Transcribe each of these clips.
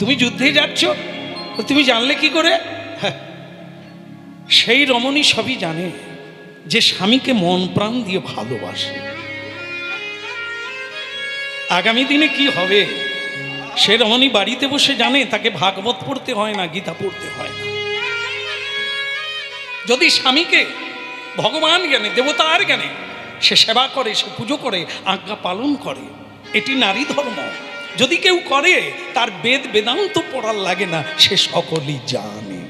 তুমি যুদ্ধে যাচ্ছ, তুমি জানলে কি করে? হ্যাঁ, সেই রমণী সবই জানে যে স্বামীকে মন প্রাণ দিয়ে ভালোবাসে। আগামী দিনে কি হবে সে রমণী বাড়িতে বসে জানে, তাকে ভাগবত পড়তে হয় না, গীতা পড়তে হয় না। যদি স্বামীকে ভগবান জ্ঞানে, দেবতার জ্ঞানে সে সেবা করে, সে পুজো করে, আজ্ঞা পালন করে, এটি নারী ধর্ম। যদি কেউ করে তার বেদ বেদান্ত পড়ার লাগে না, সে সকলই জানে।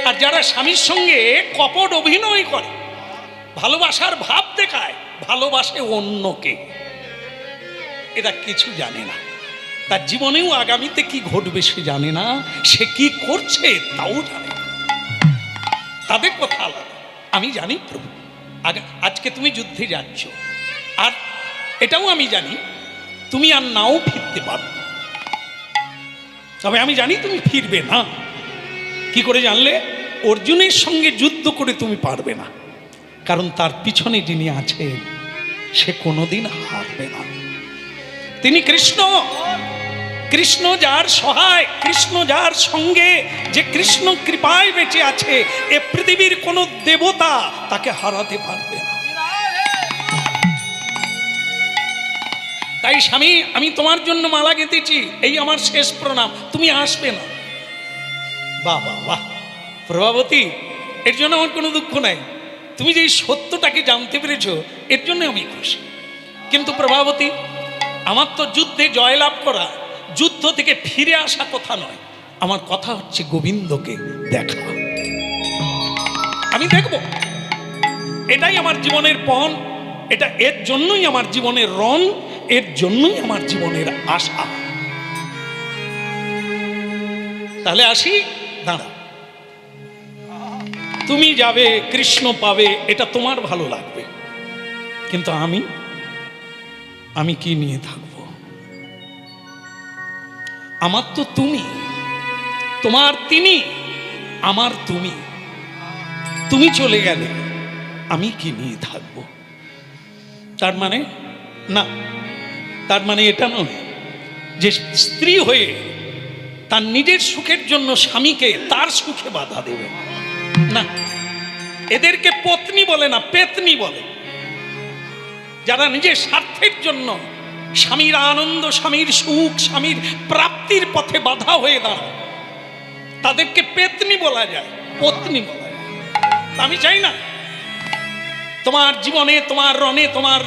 আর যারা স্বামীর সঙ্গে কপট অভিনয় করে, ভালোবাসার ভাব দেখায়, ভালোবাসে অন্যকে, এরা কিছু জানে না। তার জীবনেও আগামীতে কি ঘটবে সে জানে না, সে কি করছে তাও জানে না। তাদের কথা আলাদা। আমি জানি প্রভু, আজকে তুমি যুদ্ধে যাচ্ছ, আর এটাও আমি জানি তুমি আর নাও ফিরতে পারো। তবে আমি জানি তুমি ফিরবে না। কি করে জানলে? অর্জুনের সঙ্গে যুদ্ধ করে তুমি পারবে না, কারণ তার পিছনে যিনি আছেন সে কোনোদিন হারবে না। তিনি কৃষ্ণ। কৃষ্ণ যার সহায়, কৃষ্ণ যার সঙ্গে, যে কৃষ্ণ কৃপায় বেঁচে আছে, এ পৃথিবীর কোন দেবতা তাকে হারাতে পারবে না। তাই স্বামী, আমি তোমার জন্য মালা গেঁথেছি, এই আমার শেষ প্রণাম, তুমি আসবে না। বাহ বাহ বাহ প্রভাবতী, এর জন্য আমার কোনো দুঃখ নাই। তুমি যে সত্যটাকে জানতে পেরেছো, এর জন্য আমি খুশি। কিন্তু প্রভাবতী, আমার তো যুদ্ধে জয়লাভ করা, যুদ্ধ থেকে ফিরে আসা কথা নয়। আমার কথা হচ্ছে গোবিন্দকে দেখা। আমি দেখব, এটাই আমার জীবনের পণ, এটা এর জন্যই আমার জীবনের রণ, এর জন্যই আমার জীবনের আশা। তাহলে আসি। দাঁড়া, তুমি যাবে, কৃষ্ণ পাবে, এটা তোমার ভালো লাগবে, কিন্তু আমি কি নিয়ে থাকব? আমার তো তুমি, তোমার তিনি, আমার তুমি। তুমি চলে গেলে আমি কি নিয়ে থাকব? তার মানে না, তার মানে এটা নয় যে স্ত্রী হয়ে তার নিজের সুখের জন্য স্বামীকে তার সুখে বাধা দেবে না। এদেরকে পত্নী বলে না, পেতনি বলে। যারা নিজের স্বার্থের জন্য স্বামীর আনন্দ, স্বামীর সুখ, স্বামীর প্রাপ্তির পথে বাধা হয়ে দাঁড়ায়, তাদেরকে পেতনি বলা যায়, পত্নী বলা যায়। আমি চাই না তোমার জীবনে, তোমার রণে, তোমার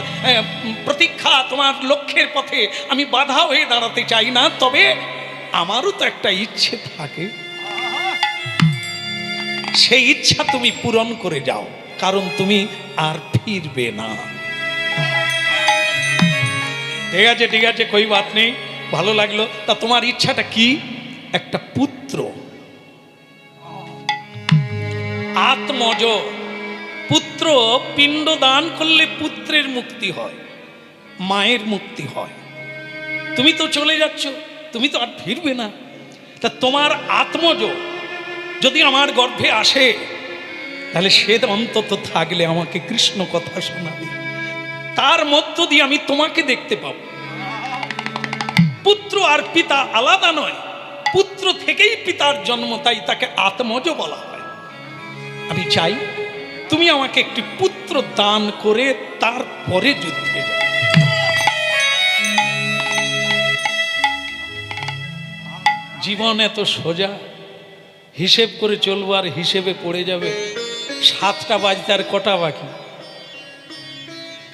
প্রতীক্ষা, তোমার লক্ষ্যের পথে আমি বাধা হয়ে দাঁড়াতে চাই না। তবে আমারও তো একটা ইচ্ছে থাকে, সেই ইচ্ছা তুমি পূরণ করে যাও, কারণ তুমি আর ফিরবে না। ঠিক আছে, ঠিক আছে, কই বাত নেই, ভালো লাগলো। তা তোমার ইচ্ছাটা কি? একটা পুত্র, আত্মজ পুত্র। পিণ্ড দান করলে পুত্রের মুক্তি হয়, মায়ের মুক্তি হয়। তুমি তো চলে যাচ্ছ, তুমি তো আর ফিরবে না। তা তোমার আত্মজ যদি আমার গর্ভে আসে, তাহলে সে অন্তত থাকলে আমাকে কৃষ্ণ কথা শোনাবে, তার মধ্য দিয়ে আমি তোমাকে দেখতে পাব। পুত্র আর পিতা আলাদা নয়, পুত্র থেকেই পিতার জন্ম, তাই তাকে আত্মজ বলা হয়। আমি চাই তুমি আমাকে একটি পুত্র দান করে তারপরে যুদ্ধে যাও। জীবন এত সোজা, হিসেব করে চলবো আর হিসেবে পড়ে যাবে। 7টা বাজতে আর কটা বাকি?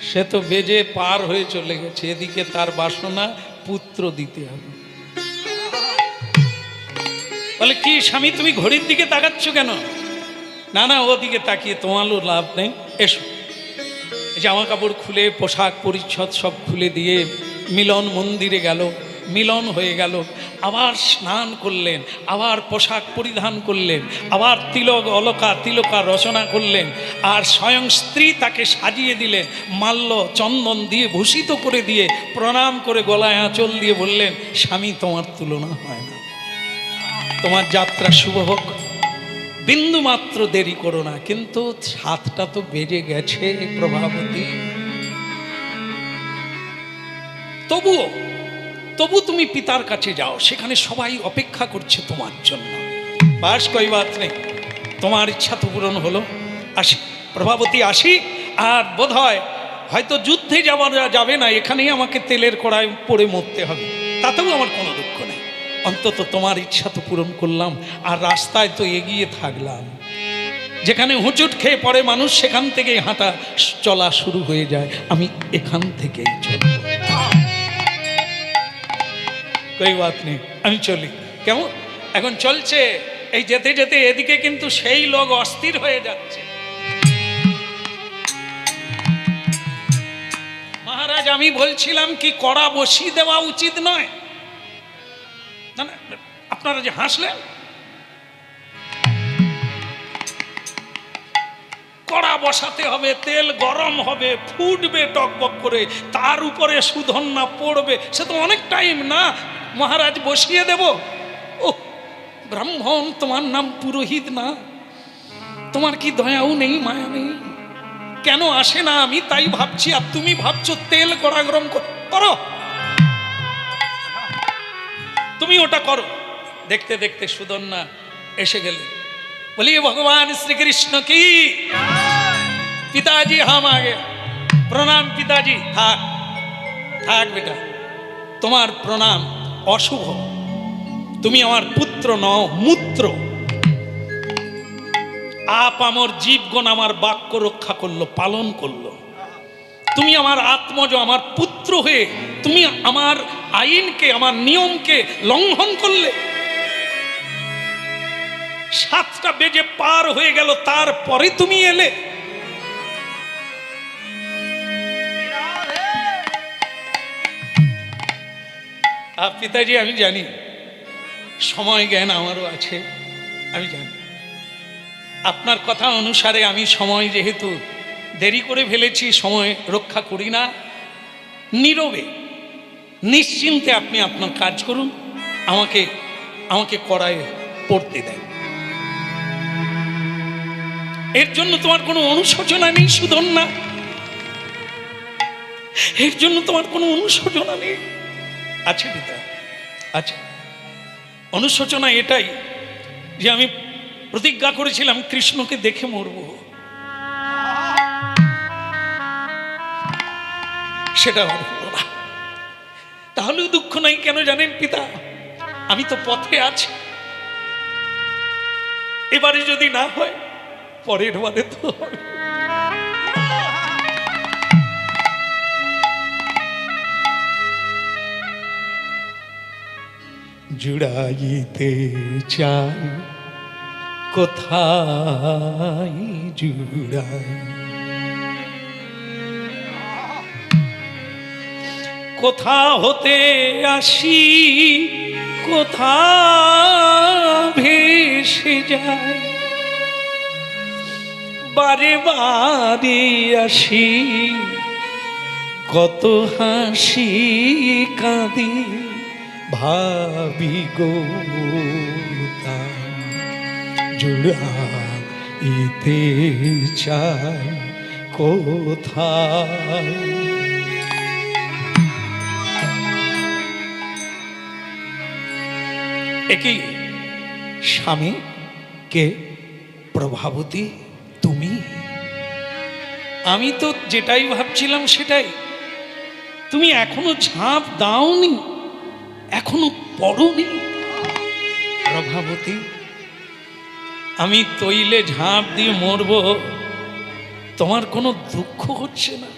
সে তো বেজে পার হয়ে চলে গেছে। এদিকে তার বাসনা পুত্র দিতে হবে। বলে কি স্বামী, তুমি ঘড়ির দিকে তাকাচ্ছ কেন? না না, ওদিকে তাকিয়ে তোমারও লাভ নেই, এসো। জামা কাপড় খুলে, পোশাক পরিচ্ছদ সব খুলে দিয়ে মিলন মন্দিরে গেল, মিলন হয়ে গেল। আবার স্নান করলেন, আবার পোশাক পরিধান করলেন, আবার তিলক অলকা তিলকা রচনা করলেন, আর স্বয়ং স্ত্রী তাকে সাজিয়ে দিলেন, মাল্য চন্দন দিয়ে ভূষিত করে দিয়ে, প্রণাম করে গলায় আঁচল দিয়ে বললেন, স্বামী তোমার তুলনা হয় না, তোমার যাত্রা শুভ হোক, বিন্দু মাত্র দেরি করো না। কিন্তু 7টা তো বেজে গেছে প্রভাবতী। তবু তুমি পিতার কাছে যাও, সেখানে সবাই অপেক্ষা করছে তোমার জন্য। বাস কই বাত নেই, তোমার ইচ্ছা তো পূরণ হলো। আসি প্রভাবতী, আসি। আর বোধ হয় হয়তো যুদ্ধে যাবে না, এখানেই আমাকে তেলের কড়ায় পড়ে মরতে হবে, তাতেও আমার কোনো দুঃখ নেই। অন্তত তোমার ইচ্ছা তো পূরণ করলাম, আর রাস্তায় তো এগিয়ে থাকলাম। যেখানে হুঁচট খেয়ে পড়ে মানুষ, সেখান থেকেই হাঁটা চলা শুরু হয়ে যায়, আমি এখান থেকেই চলব। কই বাত নেই, আমি চলি। কেমন এখন চলছে? এই যেতে যেতে এদিকে কিন্তু সেই লোক অস্থির হয়ে যাচ্ছে। মহারাজ, আমি বলছিলাম কি কড়া বসিয়ে দেওয়া উচিত নয়? না না, আপনারা যে হাসলেন, কড়া বসাতে হবে, তেল গরম হবে, ফুটবে টকবক করে, তার উপরে সুধন্যা পড়বে, সে তো অনেক টাইম না। মহারাজ বসিয়ে দেব? ও ব্রাহ্মণ, তোমার নাম পুরোহিত না? তোমার কি দয়াও নেই, মায়া নেই? কেন আসে না আমি তাই ভাবছি, আর তুমি ভাবছো তেল কড়া গরম করো। তুমি ওটা করো। দেখতে দেখতে সুধন্যা এসে গেলে। বলিए भगवान श्री कृष्ण की। पिताजी हम आ गए। प्रणाम पिताजी। থাক থাক বেটা, তোমার প্রণাম অশুভ। তুমি আমার পুত্র নও, মূত্র। আপ আমার জীবগণ আমার বাক্য রক্ষা করলো, পালন করলো। তুমি আমার আত্মজ, আমার পুত্র হয়ে তুমি আমার আইনকে, আমার নিয়মকে লঙ্ঘন করলে। 7টা বেজে পার হয়ে গেল, তারপরে তুমি এলে। পিতাজি, আমি জানি সময় জ্ঞান আমারও আছে, আমি জানি। আপনার কথা অনুসারে আমি সময় যেহেতু দেরি করে ফেলেছি, সময় রক্ষা করি না। নীরবে নিশ্চিন্তে আপনি আপনার কাজ করুন, আমাকে কড়ায় পড়তে দেন। এর জন্য তোমার কোনো অনুশোচনা নেই সুধন্যা? এর জন্য তোমার কোনো অনুশোচনা নেই? আছে পিতা, আছে। অনুশোচনা এটাই যে আমি প্রতিজ্ঞা করেছিলাম কৃষ্ণকে দেখে মরব, সেটা হলো না। তাহলেও দুঃখ নাই, কেন জানেন পিতা? আমি তো পথে আছি। এবারে যদি না হয়, পরের বারে তো হবে। জুড়াইতে চাই কোথায় জুড়াই, কোথা হতে আসি কোথা ভেসে যায়, বারে বারে আসি কত হাসি কাঁদি ভাবি গো জুড়াইতে চাই কোথায়। একই স্বামী কে? প্রভাবতী তুমি? আমি তো যেটাই ভাবছিলাম সেটাই। তুমি এখনো ঝাঁপ দাওনি, এখনো পড়োনি। প্রভাবতী, আমি তৈলে ঝাঁপ দিয়ে মরব, তোমার কোনো দুঃখ হচ্ছে না?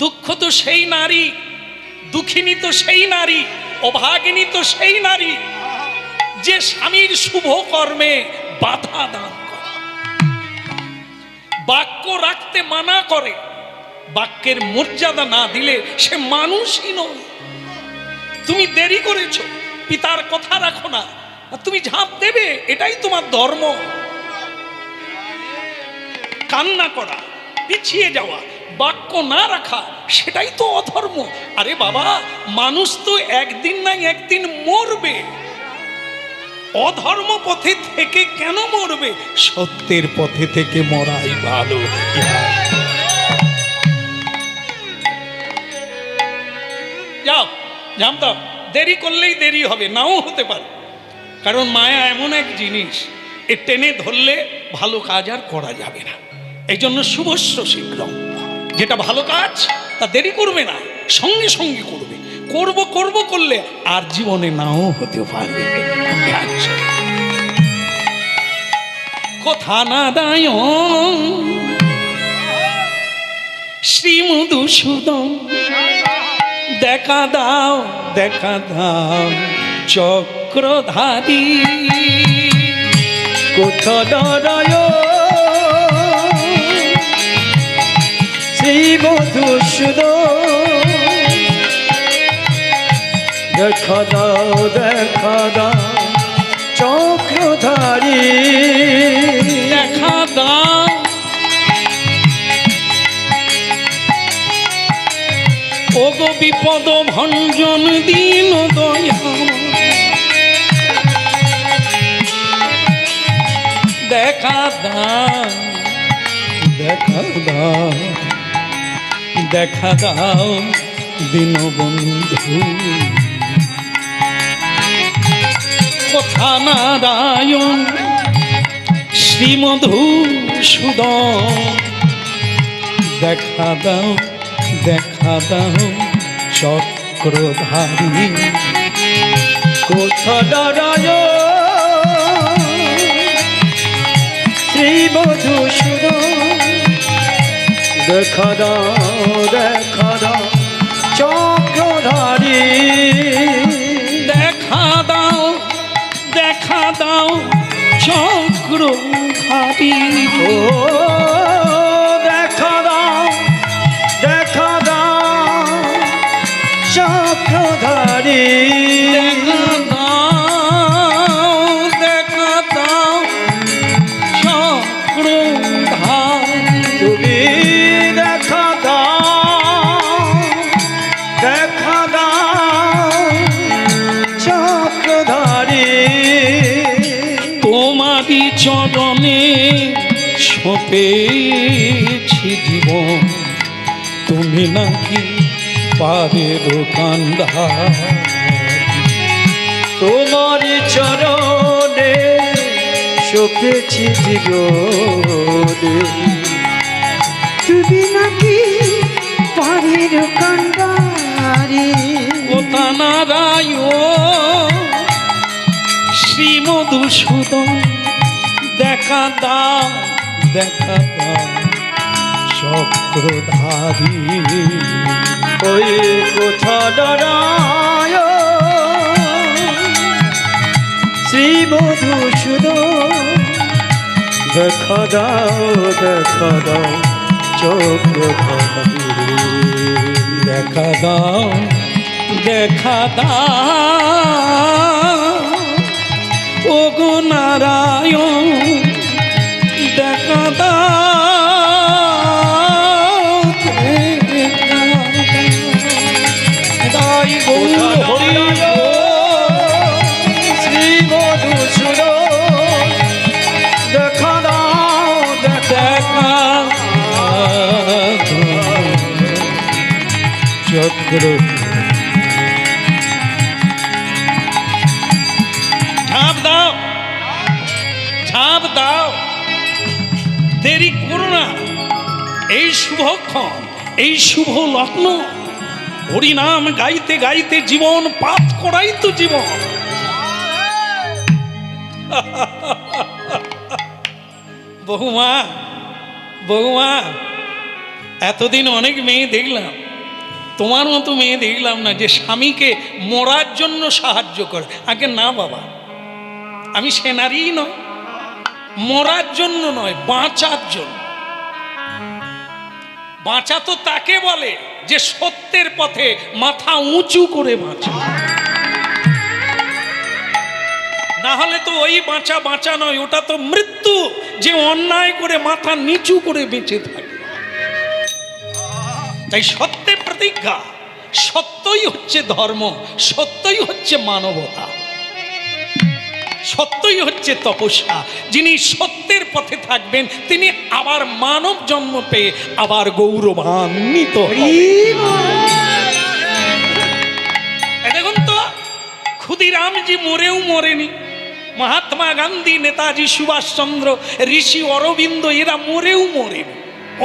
দুঃখ তো সেই নারী, দুঃখিনী তো সেই নারী, অভাগিনী তো সেই নারী যে স্বামীর শুভ কর্মে বাধা দান করে, বাক্য রাখতে মানা করে। বাক্যের মর্যাদা না দিলে সে মানুষই নয়। তুমি দেরি করেছো, পিতার কথা রাখো না, তুমি ঝাঁপ দেবে, এটাই তোমার ধর্ম। কান্না করা, পিছিয়ে যাওয়া, বাক্য না রাখা, সেটাই তো অধর্ম। আরে বাবা, মানুষ তো একদিন না একদিন মরবে। অধর্ম পথে থেকে কেন মরবে? সত্যের পথে থেকে মরাই ভালো। যাও জাম দাও, দেরি করলেই দেরি হবে, নাও হতে পারে। কারণ মায়া এমন এক জিনিস, এ টেনে ধরলে ভালো কাজ আর করা যাবে না। এই জন্য শুভস্য শীঘ্র, যেটা ভালো কাজ তা দেরি করবে না, সঙ্গে সঙ্গে করবে। করব করব করলে আর জীবনে নাও হতে পারবে। কথা না দায় শ্রী মধুসূদন, দেখা দাও দেখা দাও চক্রধারী। কোথা দাঁড়ায় শ্রী মধুসূদন, দেখা দাও চক্রধারী। দেখা দাও ওগো বিপদ ভঞ্জন দীন দয়া, দেখা দাও দেখা দাও দেখা দাও দীনবন্ধু। কথা নারায়ণ শ্রী মধুসূদন, দেখা দাও দেখা দাও চক্রধারী। কোথা দাঁড়ায় শ্রী মধুসূদন, দেখা দাও চক্রধারী। দেখা দাও দেখা দাও চক্রধারী। ও দেখা দাও চক্রধারী। দেখা দাও চক্রধারী। তুমি দেখা দাও চক্রধারী। তোমারই চরণে সঁপেছি জীবন, তুমি নাকি পারের কান্ডা। তোমারই চরণে সঁপেছি জীবনে, তুমি নাকি পারের কান্ডারি। কথা নারায়ণ শ্রী মধুসূদন, দেখা দাও চক্রধারী। ওই কোথা দাঁড়ায় শ্রী মধুসূদন, দেখা দাও চক্রধারী। দেখা দাও ওগো নারায়ণ, দেখা দাও গৌর হরি শ্রী মধুসূদন, দেখা দাও চক্র। ঝাঁপ দাও, দেরি করো না। এই শুভক্ষণ, এই শুভ লগ্ন, হরিনাম গাইতে গাইতে জীবন পাপ করাই তো জীবন। বহুমা বহুমা, এতদিন অনেক মেয়ে দেখলাম, তোমার মতো মেয়ে দেখলাম না যে স্বামীকে মরার জন্য সাহায্য করে। আগে না বাবা, আমি সেনারই নয়, মরার জন্য নয়, বাঁচার জন্য। বাঁচা তো তাকে বলে যে সত্যের পথে মাথা উঁচু করে বাঁচে, না হলে তো ওই বাঁচা বাঁচা নয়, ওটা তো মৃত্যু, যে অন্যায় করে মাথা নিচু করে বেঁচে থাকে। তাই সত্যের প্রতিজ্ঞা, সত্যই হচ্ছে ধর্ম, সত্যই হচ্ছে মানবতা। সত্যই হচ্ছে তপস্যা। যিনি সত্যের পথে থাকবেন তিনি আবার মানব জন্ম পেয়ে আবার গৌরবান্বিত হবেন। দেখুন তো, ক্ষুদিরামজি মরেও মরেনি, মহাত্মা গান্ধী, নেতাজি সুভাষচন্দ্র, ঋষি অরবিন্দ এরা মরেও মরেনি,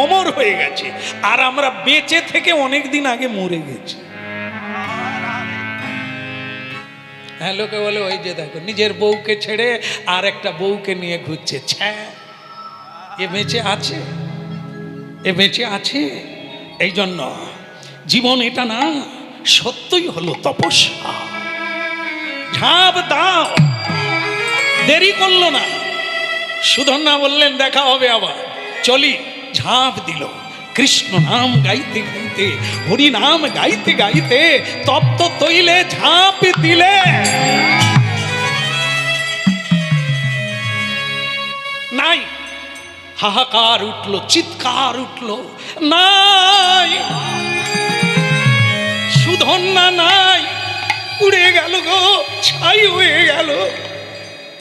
অমর হয়ে গেছে। আর আমরা বেঁচে থেকে অনেক দিন আগে মরে গেছি। হ্যাঁ, লোকে বলে ওই যে দেখো নিজের বউকে ছেড়ে আর একটা বউকে নিয়ে ঘুরছে, ছ্যা, এ বেঁচে আছে, এ বেঁচে আছে। এই জন্য জীবন এটা না, সত্যই হলো তপস্যা। ঝাঁপ দাও, দেরি করলো না। সুধন্যা বললেন দেখা হবে আবার, চলি। ঝাঁপ দিল, কৃষ্ণ নাম গাইতে গাইতে, হরি নাম গাইতে গাইতে তপ্ত তৈলে ঝাঁপ দিলে। নাই, হাহাকার উঠলো, চিৎকার উঠলো, নাই, সুধন্যা নাই, উড়ে গেল গো, ছাই হয়ে গেল।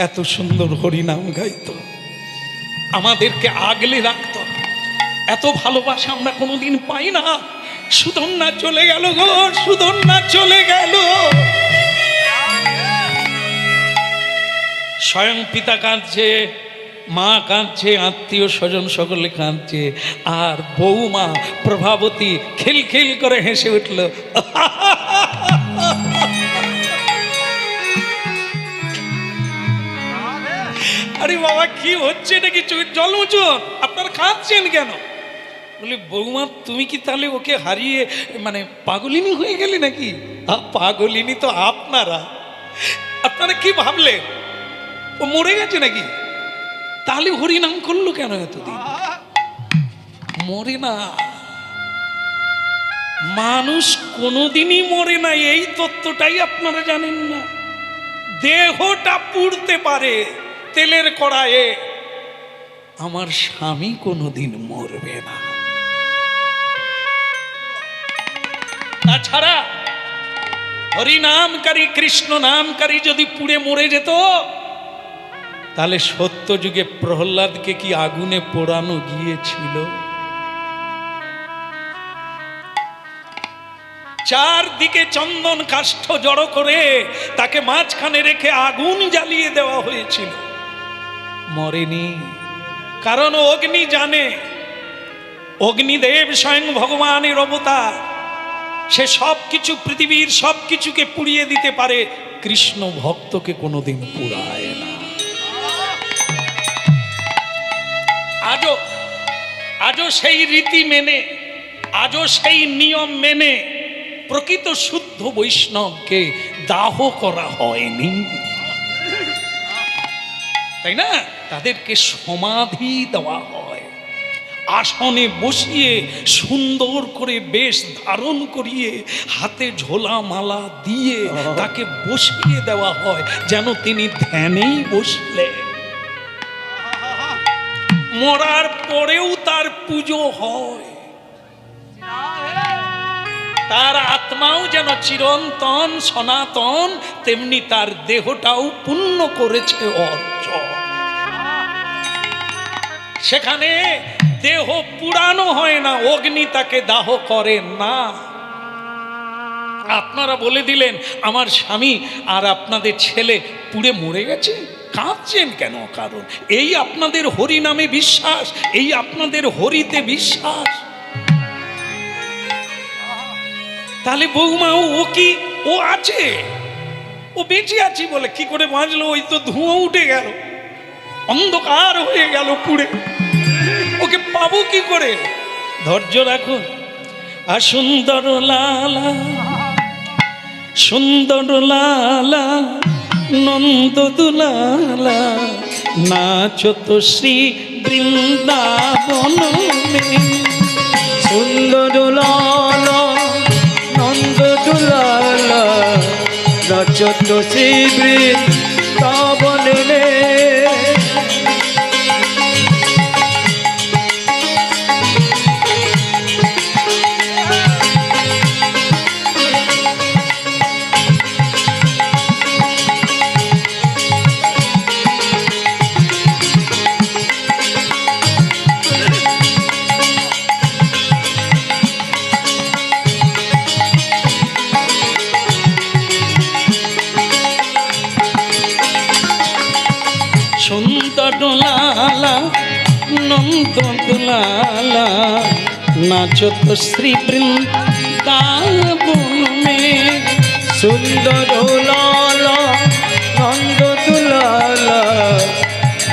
এত সুন্দর হরিনাম গাইতো, আমাদেরকে আগলে রাখতো, এত ভালোবাসা আমরা কোনোদিন পাই না। সুধন্যা চলে গেল গো, সুধন্যা চলে গেল। স্বয়ং পিতা কাঁদছে, মা কাঁদছে, আত্মীয় স্বজন সকলে কাঁদছে, আর বৌমা প্রভাবতী খিলখিল করে হেসে উঠল। আরে বাবা, কি হচ্ছে নাকি? চোখের জল মুছুন, আপনারা কাঁদছেন কেন? বলি বৌমা তুমি কি তাহলে ওকে হারিয়ে মানে পাগলিনী হয়ে গেলে নাকি? পাগলিনী তো আপনারা। আপনারা কি ভাবলেন ও মরে গেছে নাকি? তাহলে হরিনাম করলো কেন এতদিন? মরে না, মানুষ কোনোদিনই মরে না, এই তত্ত্বটাই আপনারা জানেন না। দেহটা পুড়তে পারে তেলের কড়াইয়ে, আমার স্বামী কোনোদিন মরবে না। তাছাড়া হরিনামকারী, কৃষ্ণ নামকারী যদি পুড়ে মরে যেত, তাহলে সত্য যুগে প্রহ্লাদকে কি আগুনে পোড়ানো গিয়েছিল? চারদিকে চন্দন কাষ্ঠ জড়ো করে তাকে মাঝখানে রেখে আগুন জ্বালিয়ে দেওয়া হয়েছিল, মরেনি। কারণ অগ্নি জানে, অগ্নিদেব স্বয়ং ভগবানের অবতার, সে সবকিছু, পৃথিবীর সবকিছুকে পুড়িয়ে দিতে পারে, কৃষ্ণ ভক্তকে কোনোদিন পুড়ায় না। আজও সেই রীতি মেনে, আজও সেই নিয়ম মেনে প্রকৃত শুদ্ধ বৈষ্ণবকে দাহ করা হয়নি, তাই না? তাদেরকে সমাধি দেওয়া হয়, আসনে বসিয়ে সুন্দর করে বেশ ধারণ করিয়ে হাতে ঝোলা মালা দিয়ে তাকে বসিয়ে দেওয়া হয়, যেন তিনি ধ্যানেই বসলেন। মরার পরেও তার পুজো হয়, তার আত্মাও যেন চিরন্তন সনাতন, তেমনি তার দেহটাও পূর্ণ করেছে অর্জন। সেখানে দেহ পুরানো হয় না, অগ্নি তাকে দাহ করে না। আপনারা বলে দিলেন আমার স্বামী আর আপনাদের ছেলে পুড়ে মরে গেছে, কাঁদছেন কেন? কারণ এই আপনাদের হরি নামে বিশ্বাস, এই আপনাদের হরিতে বিশ্বাস। তাহলে বৌমা ও কি, ও আছে, ও বেঁচে আছি বলে কি করে বাঁচলো? ওই তো ধোঁয়া উঠে গেল, অন্ধকার হয়ে গেল পুড়ে, ওকে পাবো কি করে? ধৈর্য রাখুন। আর সুন্দর লালা, সুন্দর লালা, নন্দ দুলালা, নাচো তো শ্রী বৃন্দাবন মে। সুন্দর লালা, নন্দ দুলালা, নাচত শ্রী বৃন্দাবন মে। সুন্দর লালা নন্দ দুলালা নাচো তো শ্রী বৃন্দাবন মে। সুন্দর লালা নন্দ দুলালা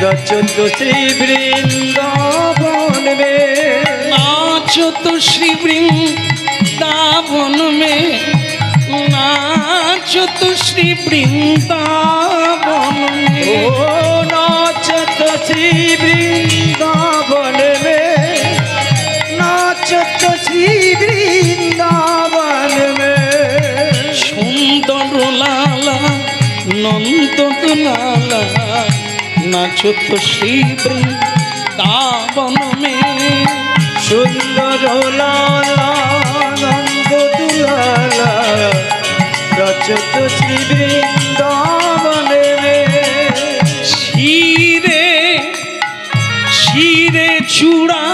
রচত শ্রী বৃন্দাবন মে। नाचो तो श्री वृंदावन में, नाचो तो श्री वृंदावन में। ओ नाचत श्री वृंदावन में, नाचत श्री वृंदावन में। सुंदर लाला नंद दुलाला नाचो तो श्री वृंदावन में। সুন্দর লালা নন্দ দুলালা রচত শ্রী বৃন্দাবনে মে। শিরে শিরে চূড়া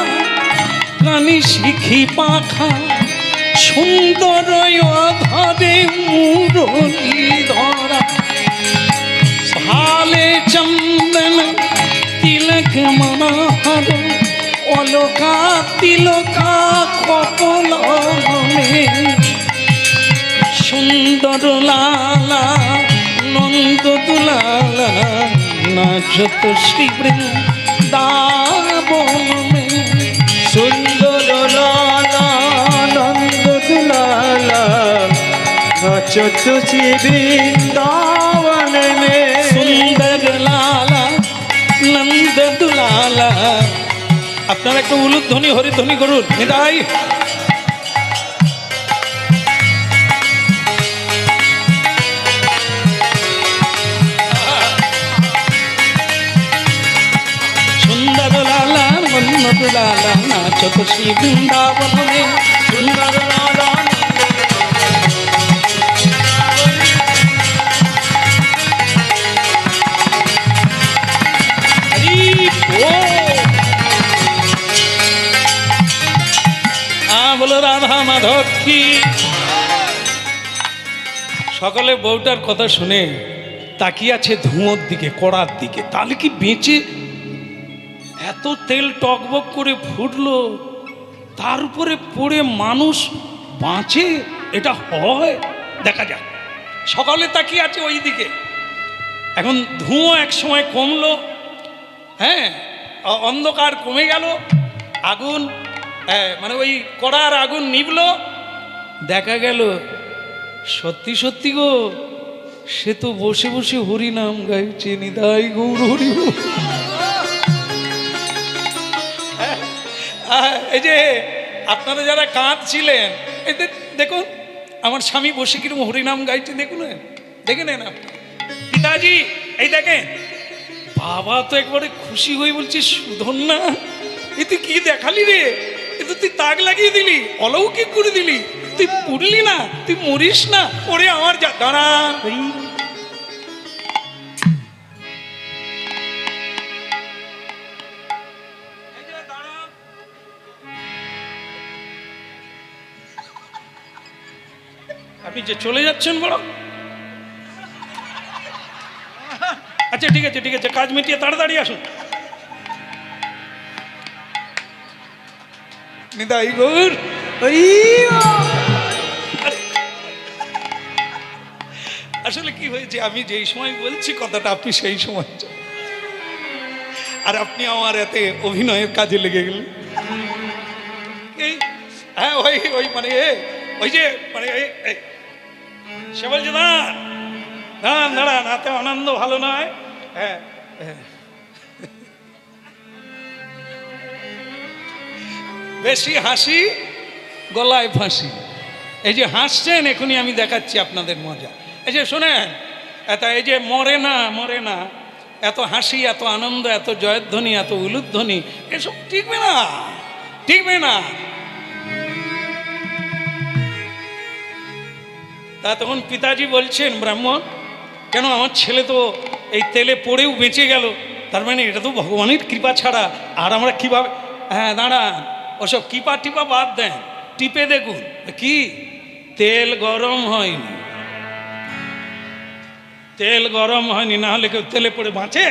কানি শিখি পাখা সুন্দর ধরে মুরলী ধরা ভালে চন্দন তিলক মনোহর অলকা তিলকা কপল মে। সুন্দর লালা নন্দ দুলালা নাচত শ্রী বৃন্দাবন মে। সুন্দর লালা নন্দ দুলালা নাচত শ্রী বৃন্দাবনে মে। সুন্দর লালা নন্দ দুলালা। আপনারা একটু উলুধ্বনি হরিধ্বনি করুন নিতাই। সুন্দর লালা নন্দ দুলালা নাচত শ্রী বৃন্দাবন মে। সুন্দর লালা হরি বল। বলো রাধা মাধব কি। সকালে বউটার কথা শুনে তাকিয়ে আছে ধুঁয়োর দিকে, কড়ার দিকে। তাহলে কি বেঁচে এত তেল টকবক করে ফুটলো, তার উপরে পড়ে মানুষ বাঁচে? এটা হয়? দেখা যাক। সকালে তাকিয়ে আছে ওই দিকে। এখন ধুঁয়ো এক সময় কমলো, হ্যাঁ, অন্ধকার কমে গেল, আগুন মানে ওই কড়ার আগুন নিভলো। দেখা গেল সত্যি সত্যি গো, সে তো বসে বসে হরি নাম গাইছে। নিতাই গৌর হরি বল। এই যে আপনারা যারা কাঁদছিলেন, এই দেখুন আমার স্বামী বসে কিরকম হরিনাম গাইছে, দেখুন, দেখে নেন আপনি। পিতাজি এই দেখেন। বাবা তো একবারে খুশি হয়ে বলছে, সুধন না, এ তুই কি দেখালি রে, এ তো তুই তাক লাগিয়ে দিলি, অলৌকিক করে দিলি, তুই পুরলি না, তুই মরিস না। ওরে আমার যা দাঁড়া, আপনি যে চলে যাচ্ছেন বড়। আচ্ছা ঠিক আছে ঠিক আছে, কাজ মিটিয়ে তাড়াতাড়ি আসুন। নিতাই গৌর। আসলে কি হয়েছে, আমি যেই সময় বলছি কথাটা আপনি সেই সময় আর আপনি আমার এতে অভিনয়ের কাজে লেগে গেলেন। হ্যাঁ ওই ওই মানে ওই যে মানে সে বলছে দাঁড়ান দাঁড়ান দাঁড়ান, হাতে আনন্দ ভালো নয়। হ্যাঁ বেশি হাসি গলায় ফাঁসি। এই যে হাসছেন, এখনই আমি দেখাচ্ছি আপনাদের মজা। এই যে শোনেন, এই যে মরে না মরে না, এত হাসি, এত আনন্দ, এত জয়ধ্বনি, এত উলুধ্বনি, এসব টিকবে না, টিকবে না। তা তখন পিতাজি বলছেন, ব্রাহ্মণ কেন, আমার ছেলে তো এই তেলে পড়েও বেঁচে গেল, তার মানে এটা তো ভগবানের কৃপা ছাড়া আর আমরা কীভাবে। হ্যাঁ দাঁড়ান, ওসব কৃপা টিপা বাদ দেন, টিপে দেখুন কি তেল গরম হয়নি, তেল গরম হয়নি, না হলে কেউ তেলে পড়ে বাঁচে?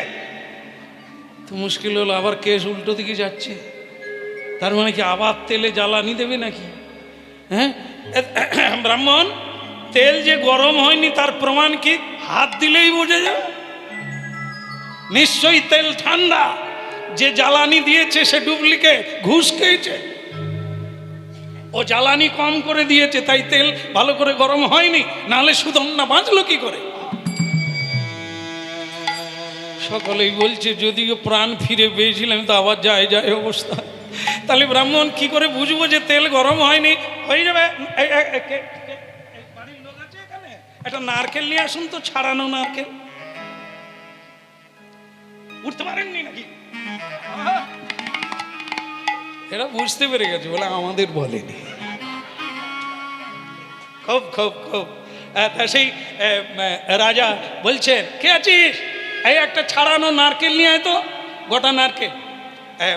তো মুশকিল হলো, আবার কেস উল্টো দিকে যাচ্ছে। তার মানে কি আবার তেলে জ্বালানি দেবে নাকি? হ্যাঁ ব্রাহ্মণ, তেল যে গরম হয়নি তার প্রমাণ কি? হাত দিলেই বোঝা যাবে। নিশ্চয়ই তেল ঠান্ডা, যে জ্বালানি দিয়েছে সে ডুপ্লিকেট, ঘুষ খেয়েছে। ও জ্বালানি কম করে দিয়েছে, তাই তেল ভালো করে গরম হয়নি, নাহলে সুধন্যা বাঁচলো কি করে? সকলেই বলছে যদিও প্রাণ ফিরে পেয়েছিলাম তো আবার যায় যায় অবস্থা। তাহলে ব্রাহ্মণ কি করে বুঝবো যে তেল গরম হয়নি? হয়ে যাবে। বাড়ির লোক আছে এখানে, একটা নারকেল নিয়ে আসুন তো, ছাড়ানো নারকেল। উঠতে পারেননি নাকি? এরা বুঝতে পেরে গেছে, বলে আমাদের বলেনি। খুব খুব খুব সেই রাজা বলছেন, কে আছিস? এই একটা ছাড়ানো নারকেল নিয়ে আয় তো, গোটা নারকেল।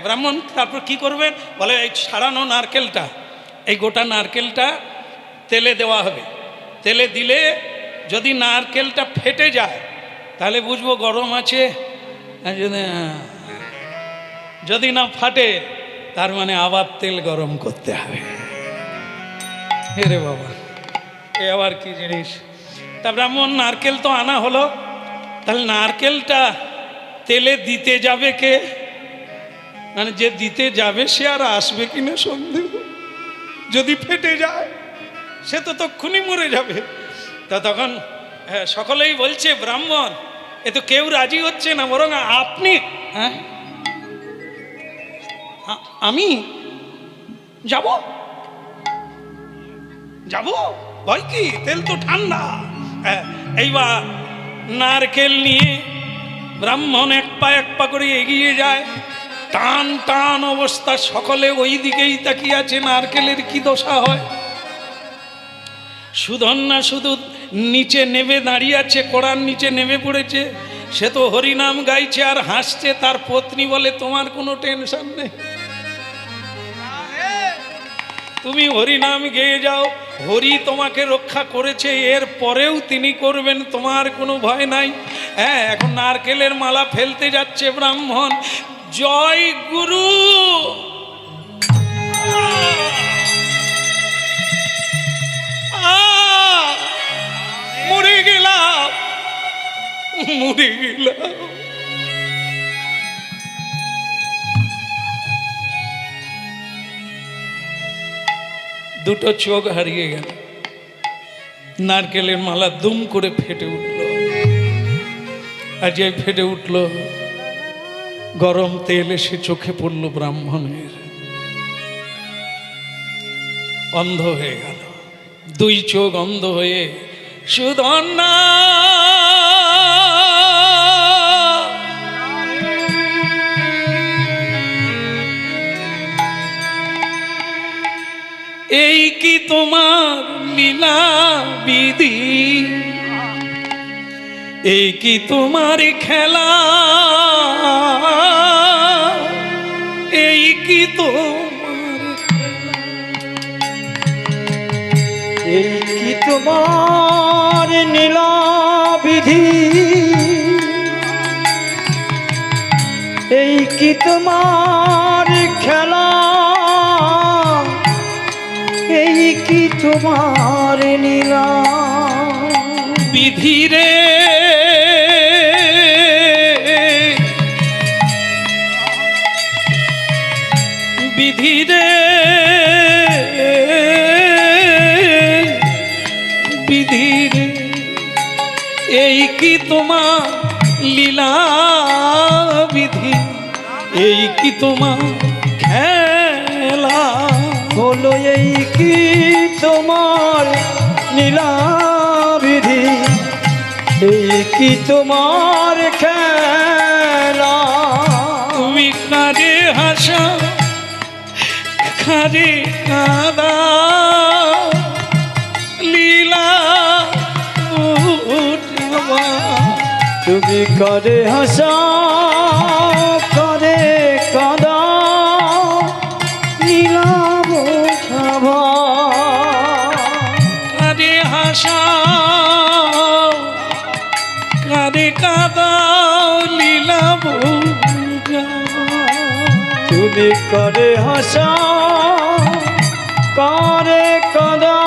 ব্রাহ্মণ তারপর কি করবেন? বলে এই ছাড়ানো নারকেলটা, এই গোটা নারকেলটা তেলে দেওয়া হবে। তেলে দিলে যদি নারকেলটা ফেটে যায় তাহলে বুঝবো গরম আছে, আর যদি না ফাটে তার মানে আবার তেল গরম করতে হবে। রে বাবা, এ আবার কি জিনিস? তা ব্রাহ্মণ নারকেল তো আনা হলো, তাহলে নারকেলটা তেলে দিতে যাবে কে? মানে যে দিতে যাবে সে আর আসবে কিনা সন্দেহ। যদি ফেটে যায় সে তো তক্ষুনি মরে যাবে। তা তখন সকলেই বলছে, ব্রাহ্মণ এ তো কেউ রাজি হচ্ছে না, বরং আপনি। হ্যাঁ আমি যাব যাব ভয় কি? তেল তো ঠান্ডা। এইবার নারকেল নিয়ে ব্রাহ্মণ এক পা করে এগিয়ে যায়। টান টান অবস্থা, সকলে ওই দিকেই তাকিয়ে আছে, নারকেলের কি দশা হয়। সুধন্যা শুধু নিচে নেমে দাঁড়িয়ে আছে, কোড়ার নিচে নেমে পড়েছে। সে তো হরিনাম গাইছে আর হাসছে। তার পত্নী বলে, তোমার কোনো টেনশন নেই, তুমি হরিনাম গেয়ে যাও, হরি তোমাকে রক্ষা করেছে, এর পরেও তিনি করবেন, তোমার কোনো ভয় নাই। হ্যাঁ, এখন নারকেলের মালা ফেলতে যাচ্ছে ব্রাহ্মণ। জয় গুরু, মরে গেলাম, মরে গেলাম। দুটো চোখ হারিয়ে গেল। নারকেলের মালা দুম করে ফেটে উঠল। আর যে ফেটে উঠল, গরম তেল এসে চোখে পড়ল ব্রাহ্মণের। অন্ধ হয়ে গেল, দুই চোখ অন্ধ হয়ে সুধন্যা এই কি তোমার লীলা বিধি, এই কি তোমার খেলা, এই কি তোমার, এই কি তোমার নীলা বিধি, এই কি তোমার খেলা, এই কি তোমার নীলা বিধি রে, বিধি রে, বিধি রে, এই কি তোমার লীলা বিধি, এই কি তোমার খেলা, হলো এই কি তোমার নীলা বিধি, এই কি তোমার খেলা। তুমি কারে হাসা, কারে কাঁদা, লীলা উঠবা। তুমি করে হাসা, করে কাঁদা, নীলা বোঝাবা। কারে হাসা, কারে কাঁদা, লীলা বোঝা। তুমি করে হাসা করে কাদা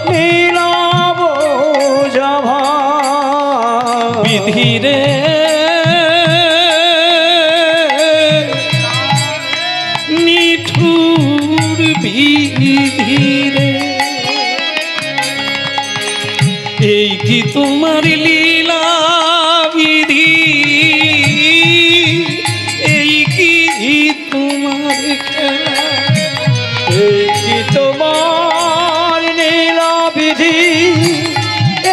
নীলাভ জাভা বিধিরে নিঠুর বিধিরে এই কি তোমার লীলা বিধি এই কি তোমার খেলা এই কি তোমার নীলা বিধি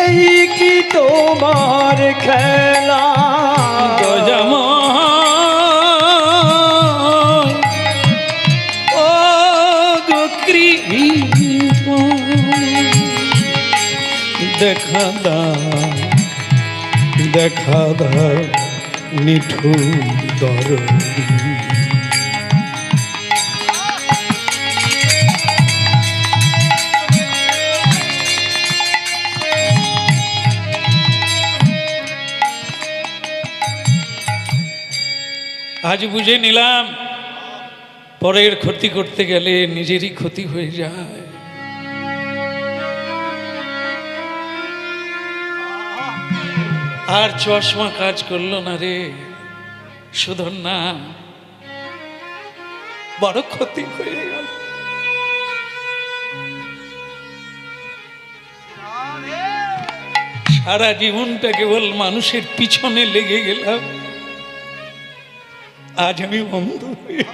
এই কি তোমার খেলা গজময় ও গো কৃপ দেখা দাও নিঠুর দরদি আজ বুঝে নিলাম পরের ক্ষতি করতে গেলে নিজেরই ক্ষতি হয়ে যায়। আর চশমা কাজ করলো না রে সুধন, না বড় ক্ষতি হয়ে গেল। সারা জীবনটা কেবল মানুষের পিছনে লেগে গেলাম, আজ আমি অন্ধ হয়ে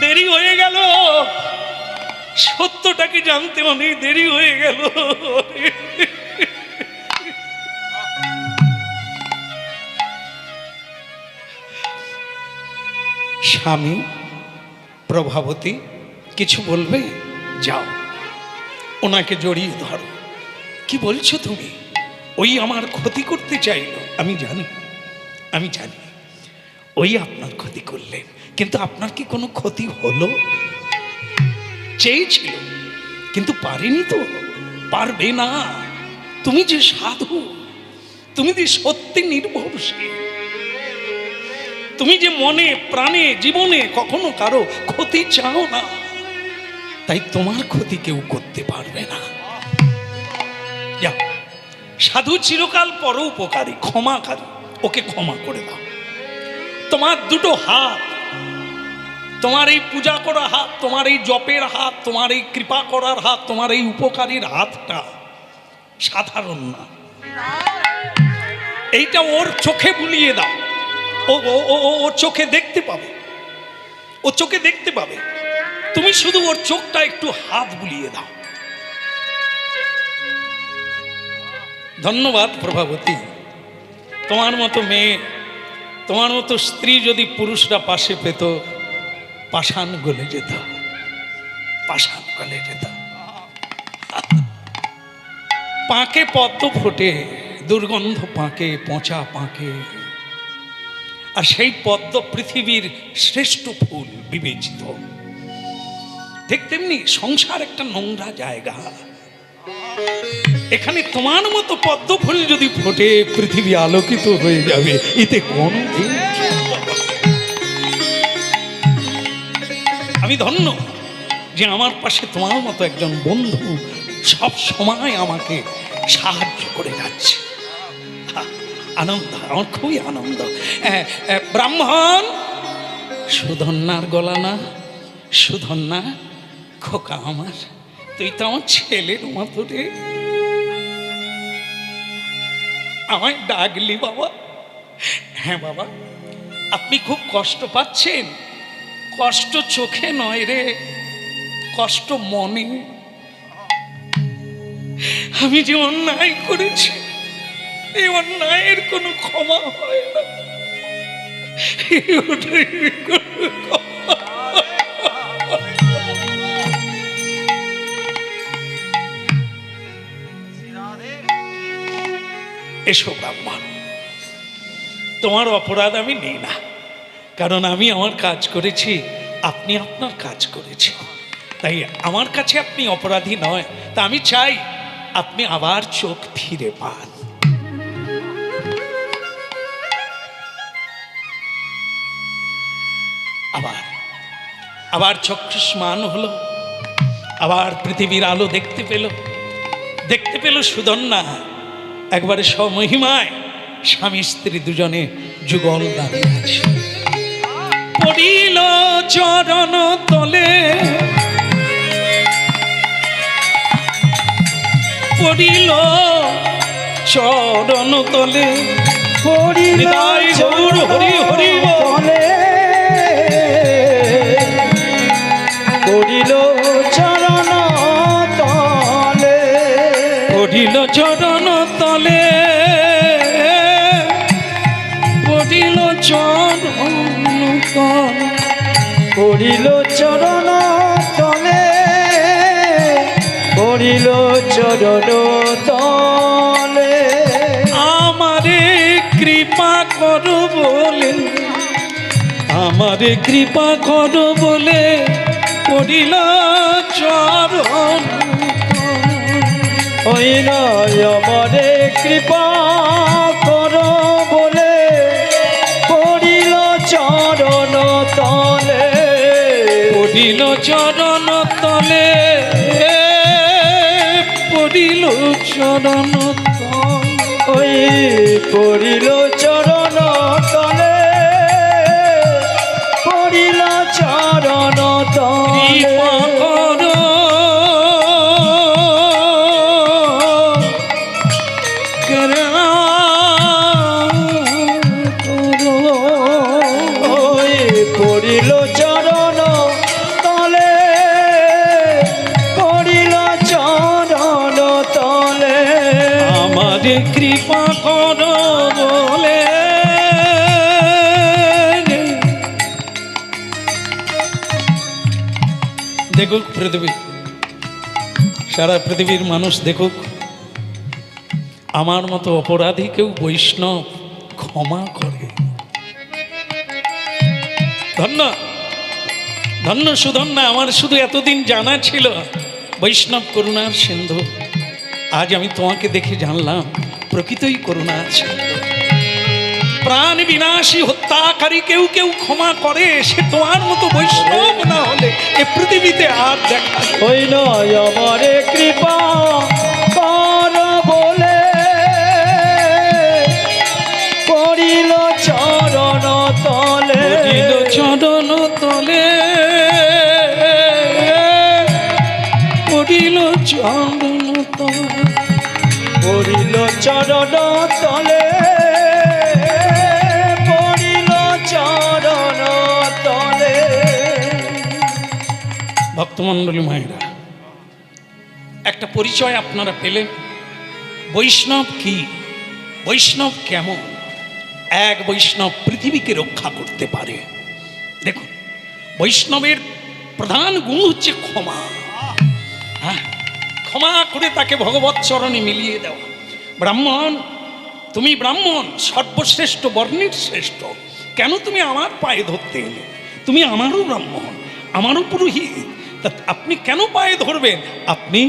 দেরি হয়ে গেল, সত্যটাকে জানতে অনেক দেরি হয়ে গেল। স্বামী প্রভাবতী কিছু বলবে? যাও ওনাকে জড়িয়ে ধরো। কি বলছো তুমি? ওই আমার ক্ষতি করতে চাইলো। আমি জানি ওই আপনার ক্ষতি করলেন, কিন্তু আপনার কি কোনো ক্ষতি হলো? চেয়েছিল কিন্তু পারেনি তো, পারবে না। তুমি যে সাধু, তুমি যে সত্যি নির্ভরশীল, তুমি যে মনে প্রাণে জীবনে কখনো কারো ক্ষতি চাও না, তাই তোমার ক্ষতি কেউ করতে পারবে না। সাধু চিরকাল পরোপকারী, ক্ষমাকারী, ওকে ক্ষমা করে দাও। তোমার দুটো হাত, তোমার এই পূজা করা হাত, তোমার এই জপের হাত, তোমার এই কৃপা করার হাত, তোমার এই উপকারীর হাতটা সাধারণ না। এইটা ওর চোখে বুলিয়ে দাও। ও চোখে দেখতে পাবে, ও চোখে দেখতে পাবে। তুমি শুধু ওর চোখটা একটু হাত বুলিয়ে দাও। ধন্যবাদ প্রভাবতী। তোমার মতো মেয়ে, তোমার মতো স্ত্রী যদি পুরুষরা পাশে পেত, পাষাণ গলে যেত, পাষাণ গলে যেত। পাকে পদ্ম ফোটে, দুর্গন্ধ পাকে, পচা পাকে, আর সেই পদ্ম পৃথিবীর শ্রেষ্ঠ ফুল বিবেচিত। ঠিক তেমনি সংসার একটা নোংরা জায়গা। এখানে তোমার মতো পদ্ম ফুল যদি ফোটে, পৃথিবী আলোকিত হয়ে যাবে। এতে কোন আমি ধন্য যে আমার পাশে তোমার মতো একজন বন্ধু সব সময় আমাকে সাহায্য করে যাচ্ছে। আনন্দ, আমার খুবই আনন্দ। ব্রাহ্মণ, সুধন্যার গলা না, সুধন্যা খোকা আমার, তুই তো আমার ছেলের মতো রে, আমায় ডাকলি বাবা? হ্যাঁ বাবা। আপনি খুব কষ্ট পাচ্ছেন? কষ্ট চোখে নয় রে, কষ্ট মনে। আমি যে অন্যায় করেছি, এই অন্যায়ের কোনো ক্ষমা হয় না। এসো ব্রাহ্মণ, তোমার অপরাধ আমি নেই না, কারণ আমি আমার কাজ করেছি, আপনি আপনার কাজ করেছেন, তাই আমার কাছে আপনি অপরাধী নয়। তা আমি চাই আপনি আবার চোখ ফিরে পান। আবার আবার চক্ষুষ্মান হলো, আবার পৃথিবীর আলো দেখতে পেল সুধন্যা একবারে স্বমহিমায় স্বামী স্ত্রী দুজনে যুগল দাঁড়িয়ে আছে। পড়িল চরণ তলে, পড়িল চরণ তলে, হৃদয় গৌর হরি হরি বলে পড়িল চরণ তলে, পড়িল চরণ তলে, পড়িল চরণ তলে, পড়িল চরণ তলে, পড়িল চরণ তলে। আমারে কৃপা করো বলে, আমারে কৃপা করো বলে পড়িল চরণ। ওই নয় আমারে কৃপা করো বলে পড়িল চরণ তলে, পড়িল চরণ তলে, পড়িল চরণ তলে, ওই পড়িল চরণ তলে, পড়িল চরণ কৃপা তলে। করো করুণা করো। ওই পড়িল চরণ তলে, পড়িল চরণ তলে। আমারে কৃপা করো বলে। দেখুক পৃথিবী, সারা পৃথিবীর মানুষ দেখুক, আমার মতো অপরাধীকেও বৈষ্ণব ক্ষমা করে। ধন্য ধন্য সুধন্যা, আমার শুধু এতদিন জানা ছিল বৈষ্ণব করুণার সিন্ধু। আজ আমি তোমাকে দেখে জানলাম প্রকৃতই করুণার সিন্ধু। প্রাণ বিনাশী হত্যাকারী কেউ কেউ ক্ষমা করে, সে তোমার মতো বৈষ্ণব না হলে এ পৃথিবীতে আর দেখা যায় না। ওই নয় আমারে কৃপা কর বলে পড়িল চরণ তলে, পড়িল চরণ তলে, পড়িল চরণ তলে, পড়িল চরণ তলে, পড়িল চরণ তলে। ভক্তমণ্ডলী মায়েরা, একটা পরিচয় আপনারা পেলেন। বৈষ্ণব কি, বৈষ্ণব কেমন? এক বৈষ্ণব পৃথিবীকে রক্ষা করতে পারে। দেখুন, বৈষ্ণবের প্রধান গুণ হচ্ছে ক্ষমা। হ্যাঁ, ক্ষমা করে তাকে ভগবৎ চরণে মিলিয়ে দেওয়া। ব্রাহ্মণ, তুমি ব্রাহ্মণ, সর্বশ্রেষ্ঠ বর্ণের শ্রেষ্ঠ, কেন তুমি আমার পায়ে ধরতে এলে? তুমি আমারও ব্রাহ্মণ, আমারও পুরোহিত, তা আপনি কেন পায়ে ধরবেন? আপনি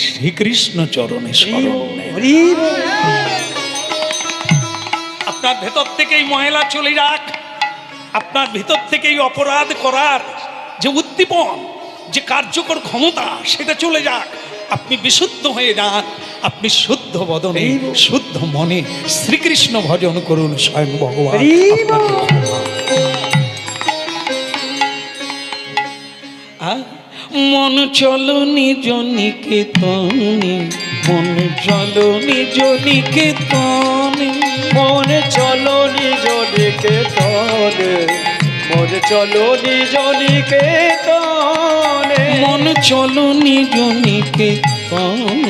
শ্রীকৃষ্ণ চরণে শরণ নেন। আপনার ভেতর থেকেই ময়লা চলে যাক, আপনার ভেতর থেকেই অপরাধ করার যে উদ্দীপন, যে কার্যকর ক্ষমতা, সেটা চলে যাক। আপনি বিশুদ্ধ হয়ে যান, আপনি শুদ্ধ বদনে শুদ্ধ মনে শ্রীকৃষ্ণ ভজন করুন, স্বয়ং ভগবান আপনাকে ক্ষমা। মন চলো নিজ নিকেতনে, মন চলো নিজ নিকেতনে, মন চলো নিজ নিকেতনে, মন চলো নিজ নিকেতনে, মন চলো নিজ নিকেতনে,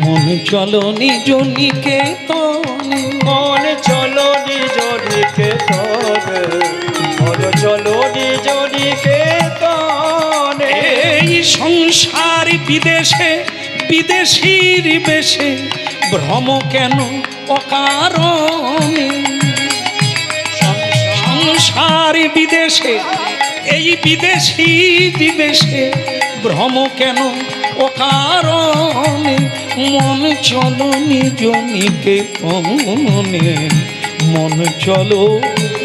মন চলো নিজ নিকেতনে, মন চলো নিজ নিকেতনে, মন চলো নিজ নিকেতনে। এই সংসার বিদেশে বিদেশির বেশে ভ্রম কেন অকারণে? সংসার বিদেশে, এই বিদেশি বিদেশে ভ্রম কেন ও কারণে মন চলো নিজ নিকেতনে, মন চলো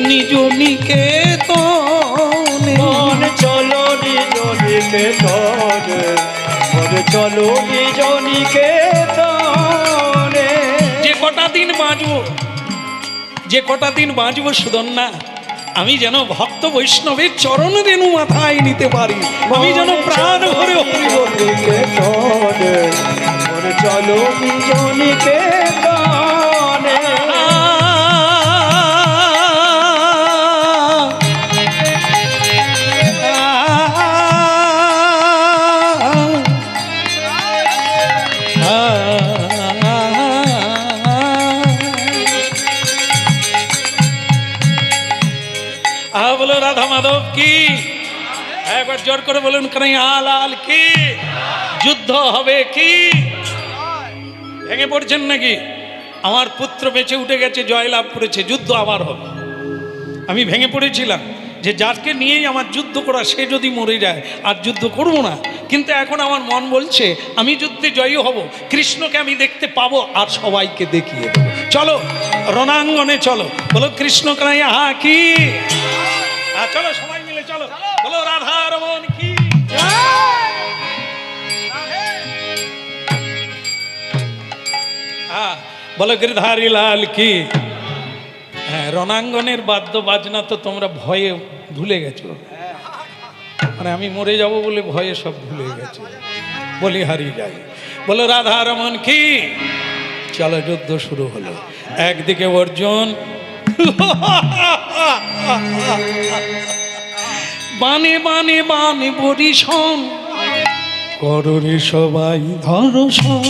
নিজ নিকেতনে। মন চলো নিজ নিকেতনে, মন চলো নিজ নিকেতনে। যে কটা দিন বাঁচবো, যে কটা দিন বাঁচবো সুধন্যা, আমি যেন ভক্ত বৈষ্ণবের চরণ রেণু মাথায় নিতে পারি, আমি যেন প্রাণ ভরে হরি বল। নিকেতনে, মন চলো নিজ নিকেতনে। বলো রাধা মাধব কি, একবার জোর করে বলুন কানাইয়া লাল কি, যুদ্ধ হবে কি। ভেঙে পড়ছেন নাকি? আমার পুত্র বেঁচে উঠে গেছে, জয়লাভ করেছে, যুদ্ধ আবার হবে। আমি ভেঙে পড়েছিলাম যে যাকে নিয়েই আমার যুদ্ধ করা সে যদি মরে যায় আর যুদ্ধ করব না, কিন্তু এখন আমার মন বলছে আমি যুদ্ধে জয়ী হব, কৃষ্ণকে আমি দেখতে পাবো আর সবাইকে দেখিয়ে দেবো। চলো রণাঙ্গনে চলো, বলো কৃষ্ণ কানাইয়া কি। চলো সবাই মিলে চলো, বলো রাধা রমন কি। বলো গিরধারী লাল কি। হ্যাঁ, রণাঙ্গনের বাদ্য বাজনা তো তোমরা ভয়ে ভুলে গেছো, মানে আমি মরে যাব বলে ভয়ে সব ভুলে গেছে, বলি হারিয়ে যাই। বলো রাধা রমন কি। চলো যুদ্ধ শুরু হলো। একদিকে অর্জুন বানে বানে বানে বরিশন, কররে সবাই ধরশন।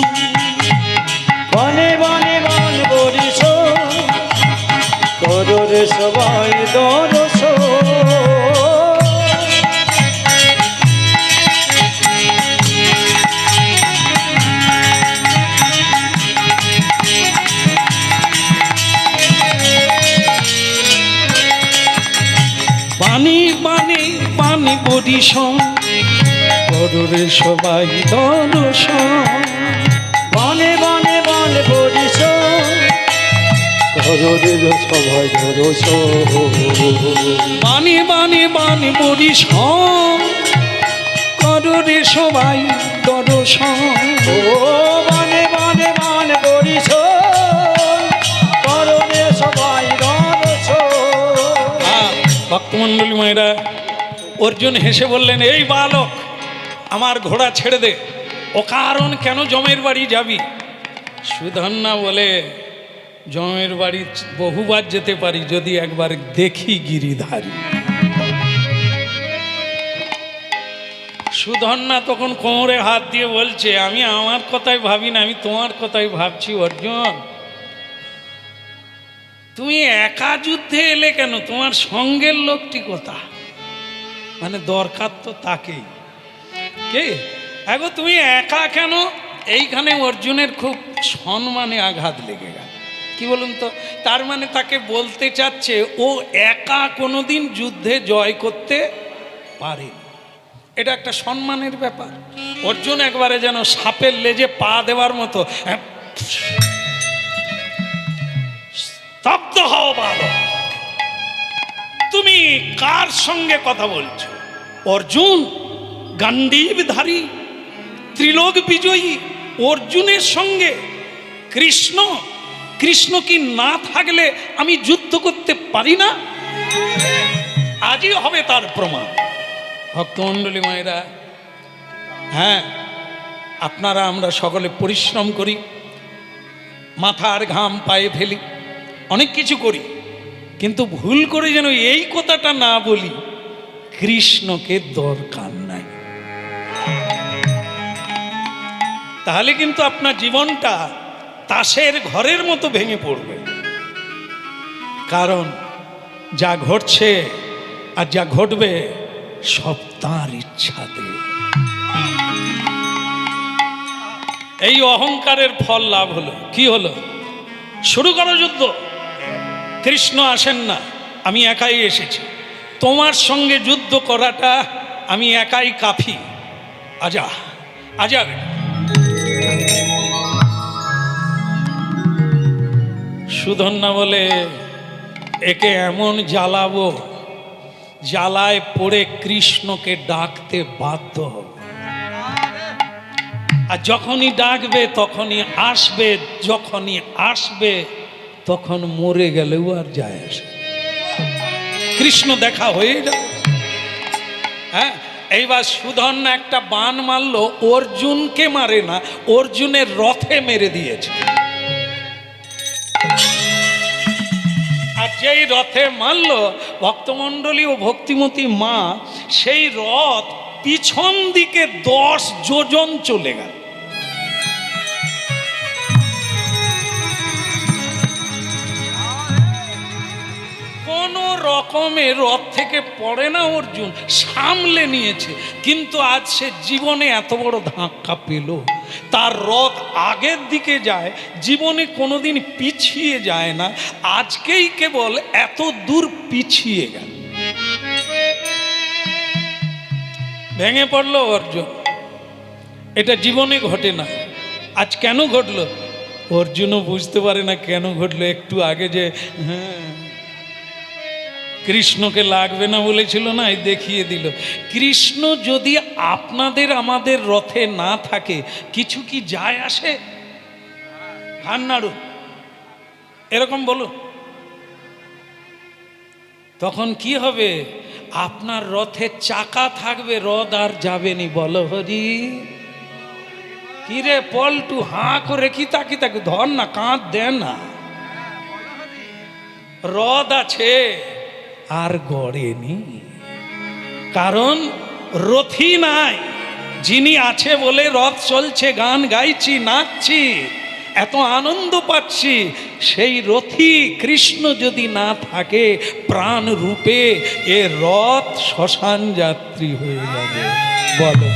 বানে বানে বান বরিশন, কররে সবাই দর্শন। বানে বানে বানে বরিশন, কররে সবাই দর্শন। বানে বানে বান বরিশন, কররে সবাই দর্শন। বানে বানে বানে বরিশন, কররে সবাই দর্শন। ও বানে বানে বান বরিশন, কররে সবাই দর্শন। ভক্তমণ্ডলী মায়েরা, অর্জুন হেসে বললেন এই বালক আমার ঘোড়া ছেড়ে দে, ও কারণ কেন জমের বাড়ি যাবি। সুধন্যা বলে জমের বাড়ি বহুবার যেতে পারি যদি একবার দেখি গিরিধারী। সুধন্যা তখন কোমরে হাত দিয়ে বলছে আমি আমার কথাই ভাবি না, আমি তোমার কথাই ভাবছি। অর্জুন তুমি একা যুদ্ধে এলে কেন, তোমার সঙ্গের লোকটি কোথা, মানে দরকার তো তাকেই। কে এখন তুমি একা কেন। এইখানে অর্জুনের খুব সম্মানে আঘাত লেগে গেল। কি বলুন তো, তার মানে তাকে বলতে চাচ্ছে ও একা কোনোদিন যুদ্ধে জয় করতে পারেনি। এটা একটা সম্মানের ব্যাপার। অর্জুন একবারে যেন সাপের লেজে পা দেওয়ার মতো স্তব্ধ হও। ভালো, তুমি কার সঙ্গে কথা বলছো? অর্জুন গান্ডীবধারী ত্রিলোক বিজয়ী অর্জুনের সঙ্গে কৃষ্ণ, কৃষ্ণ কি না থাকলে আমি যুদ্ধ করতে পারি না? আজই হবে তার প্রমাণ। ভক্তমণ্ডলী মায়েরা, হ্যাঁ আপনারা আমরা সকলে পরিশ্রম করি, মাথার ঘাম পায়ে ফেলি, অনেক কিছু করি, কিন্তু ভুল করে যেন এই কথাটা না বলি কৃষ্ণকে দরকার নাই। তাহলে কিন্তু আপনার জীবনটা তাসের ঘরের মতো ভেঙে পড়বে। কারণ যা ঘটছে আর যা ঘটবে সব তাঁর ইচ্ছাতে। এই অহংকারের ফল লাভ হলো। কি হলো? শুরু করো যুদ্ধ। কৃষ্ণ আসেন না, আমি একাই এসেছি। তোমার সঙ্গে যুদ্ধ করাটা আমি একাই কাফি। আজা আচ্ছা, সুধন্যা বলে একে এমন জ্বালাবো, জ্বালায় পড়ে কৃষ্ণকে ডাকতে বাধ্য হবে। আর যখনই ডাকবে তখনই আসবে, যখনই আসবে তখন মরে গেলেও আর যায় আসে, কৃষ্ণ দেখা হয়ে যাবে। হ্যাঁ, এইবার সুধন্যা একটা বান মারলো, অর্জুনকে মারে না, অর্জুনের রথে মেরে দিয়েছে। আর যেই রথে মারলো, ভক্তমণ্ডলী ও ভক্তিমতী মা সেই রথ পিছন দিকে 10 যোজন চলে গেল। কোন রকমে রথ থেকে পড়ে না, অর্জুন সামলে নিয়েছে। কিন্তু আজ সে জীবনে এত বড় ধাক্কা পেল, তার রথ আগের দিকে যায়, জীবনে কোনোদিন পিছিয়ে যায় না, আজকেই কেবল এত দূর পিছিয়ে গেল। ভেঙে পড়লো অর্জুন। এটা জীবনে ঘটে না, আজ কেন ঘটলো অর্জুনও বুঝতে পারে না কেন ঘটলো। একটু আগে যে কৃষ্ণকে লাগবে না বলেছিল না, দেখিয়ে দিল। কৃষ্ণ যদি আপনাদের আমাদের রথে না থাকে কিছু কি যায় আসে? ঘান নাড়ু এরকম বলো, তখন কি হবে? আপনার রথে চাকা থাকবে, রথ আর যাবেনি। বলো হরি। কিরে পল্টু হাঁ করে কি তাকি তাকে ধর না, কাঁধ দেন না। রথ আছে আর গড়েনি, কারণ রথী নাই। যিনি আছে বলে রথ চলছে, গান গাইছি, নাচছি, এত আনন্দ পাচ্ছি। সেই রথী কৃষ্ণ যদি না থাকে প্রাণ রূপে, এ রথ শ্মশান যাত্রী হয়ে যাবে। বলো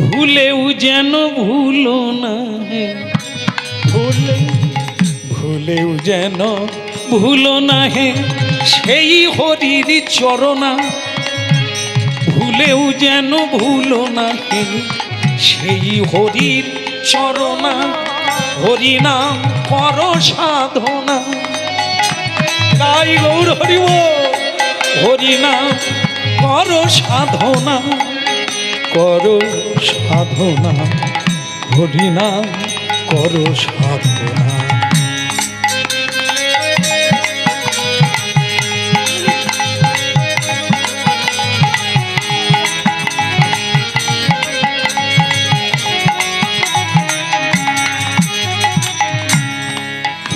ভুলেও যেন ভুলো না, ভুলেও যেন ভুলো না হে সেই হরির চরণা। ভুলেও যেন ভুলো না হে সেই হরির চরণা। হরিনাম কর সাধনা, গাই গৌর হরিব। হরিনাম কর সাধনা, কর সাধনা, হরিনাম কর সাধনা।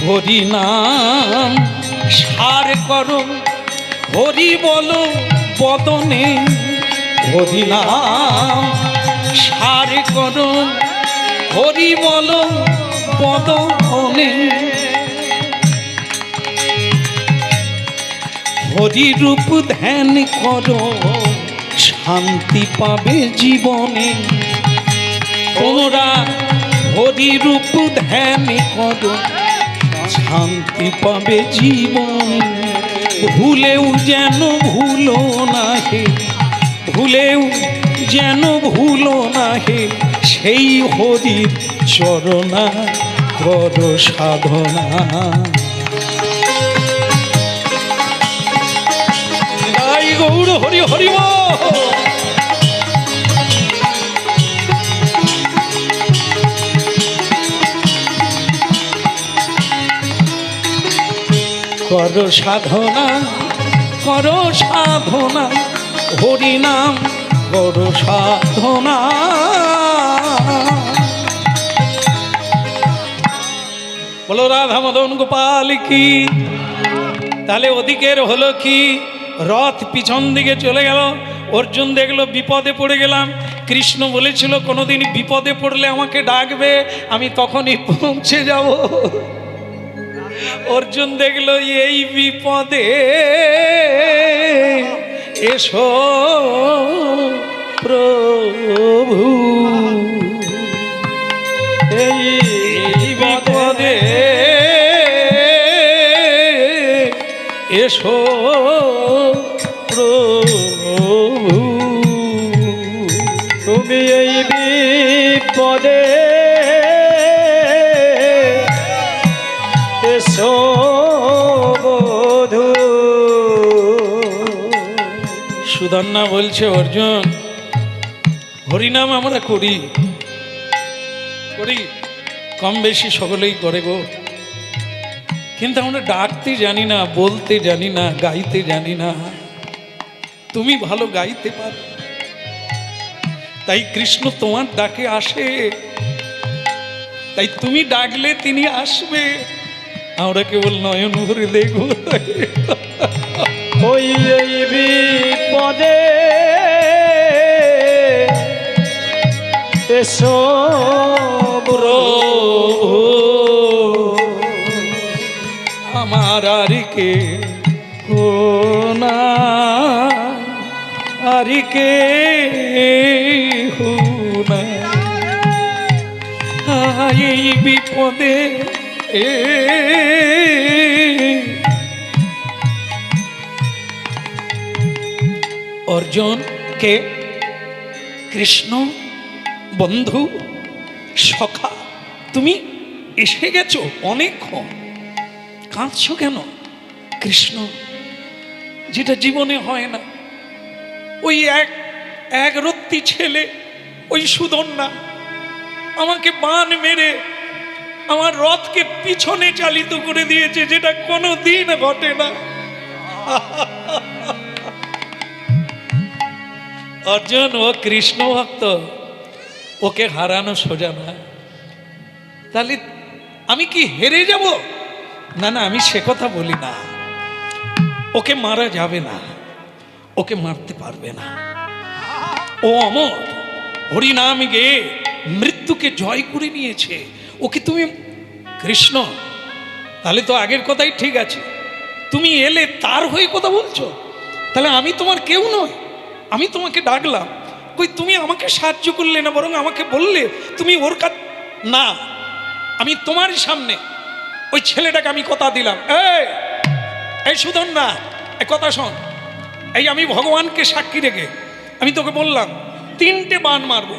হরিনাম সার করো, হরি বলো বদনে। হরিনাম সার করো, হরি বলো বদনে। হরি রূপ ধ্যান করো, শান্তি পাবে জীবনে। তোমরা হরি রূপ ধ্যান করো, শান্তি পাবে জীবনে। ভুলেও যেন ভুলো না হে, ভুলেও যেন ভুলো না হে সেই হরির চরণা। কর সাধনা, গাই গৌর হরি হরিব। কর সাধনা, কর সাধনা, হরিনাম কর সাধনা। বলো রাধা মদন গোপাল কি। তাহলে ওদিকের হলো কি, রথ পিছন দিকে চলে গেল। অর্জুন দেখলো বিপদে পড়ে গেলাম। কৃষ্ণ বলেছিল কোনোদিন বিপদে পড়লে আমাকে ডাকবে, আমি তখনই পৌঁছে যাব। অর্জুন দেখলো এই বিপদে এসো প্রভু, এই বিপদে এসো প্রভু। তুমি এই বিপদে এসো বধূ। সুধন্যা বলছে অর্জুন, হরিনাম আমরা করি করি, কম বেশি সকলেই করে গো, কিন্তু আমরা ডাকতে জানি না, বলতে জানি না, গাইতে জানি না। তুমি ভালো গাইতে পারো, তাই কৃষ্ণ তোমার ডাকে আসে, তাই তুমি ডাকলে তিনি আসবে। আমরা কেবল নয়ন ভরে দেখব। ওই এই বিপদে এসো প্রভু, আমার আর কে হো না, আর কে হো না, এই বিপদে অর্জুন কে? কৃষ্ণ বন্ধু সখা, তুমি এসে গেছো অনেকক্ষণ, কাঁদছো কেন? কৃষ্ণ, যেটা জীবনে হয় না, ওই এক রত্তি ছেলে, ওই সুধন্যা আমাকে বান মেরে আমার রথকে পিছনে চালিত করে দিয়েছে, যেটা কোনো দিন ঘটে না। অর্জুন ও কৃষ্ণ ভক্ত, ওকে হারানো সোজা না। তাহলে আমি কি হেরে যাব? না না, আমি সে কথা বলি না। ওকে মারা যাবে না, ওকে মারতে পারবে না। ও অমর, হরিনাম গেয়ে মৃত্যুকে জয় করে নিয়েছে। ওকে তুমি, কৃষ্ণ, তাহলে তো আগের কথাই ঠিক আছে। তুমি এলে তার হয়ে কথা বলছো, তাহলে আমি তোমার কেউ নই? আমি তোমাকে ডাকলাম, কই তুমি আমাকে সাহায্য করলে না, বরং আমাকে বললে তুমি ওর কাজ না। আমি তোমারই সামনে ওই ছেলেটাকে আমি কথা দিলাম, এই সুধন্যা, এই কথা শোন, এই আমি ভগবানকে সাক্ষী রেখে আমি তোকে বললাম 3টে বাণ মারবো,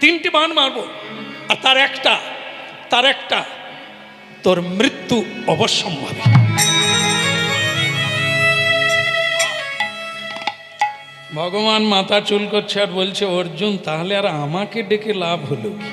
3টে বাণ মারবো, আর তার একটা তোর মৃত্যু অবশ্যম্ভাবী। ভগবান মাথা চুল করছে আর বলছে, অর্জুন, তাহলে আর আমাকে ডেকে লাভ হলো কি?